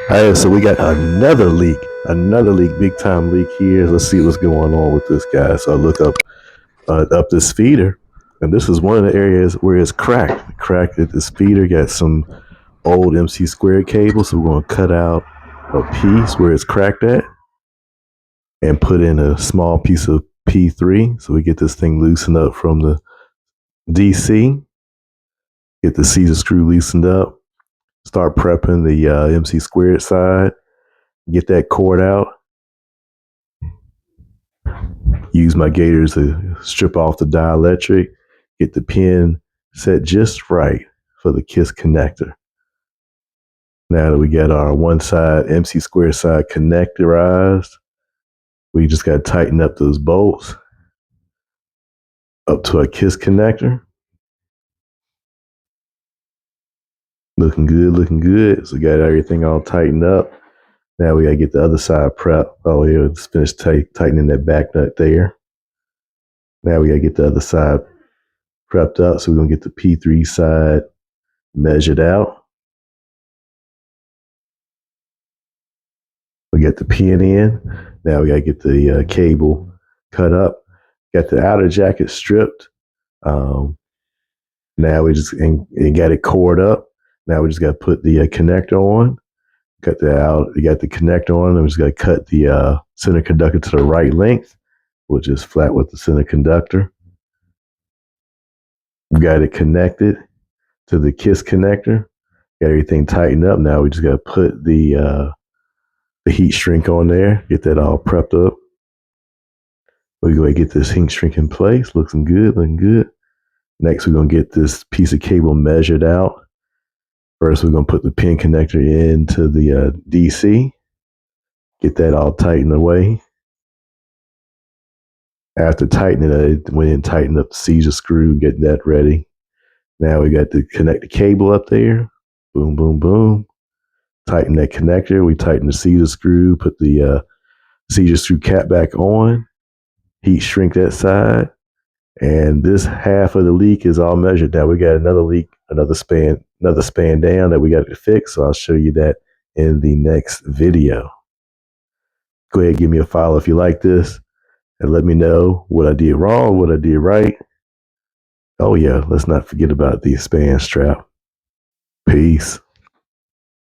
Hey, so we got another leak, big time leak here. Let's see what's going on with this guy. So I look up this feeder, and this is one of the areas where it's cracked. Cracked at this feeder, got some old MC squared cable. So we're going to cut out a piece where it's cracked at, and put in a small piece of P3. So we get this thing loosened up from the DC. Get the Caesar screw loosened up. Start prepping the MC squared side. Get that cord out. Use my gators to strip off the dielectric, get the pin set just right for the KISS connector. Now that we got our one side MC square side connectorized, we just got to tighten up those bolts up to a KISS connector. Looking good, looking good. So we got everything all tightened up. Now we got to get the other side prep. Oh, yeah, let's finish tightening that back nut there. Now we got to get the other side prepped up. So we're going to get the P3 side measured out. We got the pin in. Now we got to get the cable cut up. Got the outer jacket stripped. Now we just and got it cored up. Now we just got to put the connector on. Cut that out. You got the connector on. And we just got to cut the center conductor to the right length, which is flat with the center conductor. We got it connected to the KISS connector. Got everything tightened up. Now we just got to put the heat shrink on there. Get that all prepped up. We're going to get this heat shrink in place. Looking good, looking good. Next, we're going to get this piece of cable measured out. First, we're going to put the pin connector into the DC. Get that all tightened away. After tightening it, I went and tightened up the Caesar screw, getting that ready. Now we got to connect the cable up there. Boom, boom, boom. Tighten that connector. We tighten the Caesar screw, put the Caesar screw cap back on. Heat shrink that side. And this half of the leak is all measured. Now we got another leak, another span down that we got to fix. So I'll show you that in the next video. Go ahead, give me a follow if you like this, and let me know what I did wrong, what I did right. Oh yeah, let's not forget about the span strap. Peace.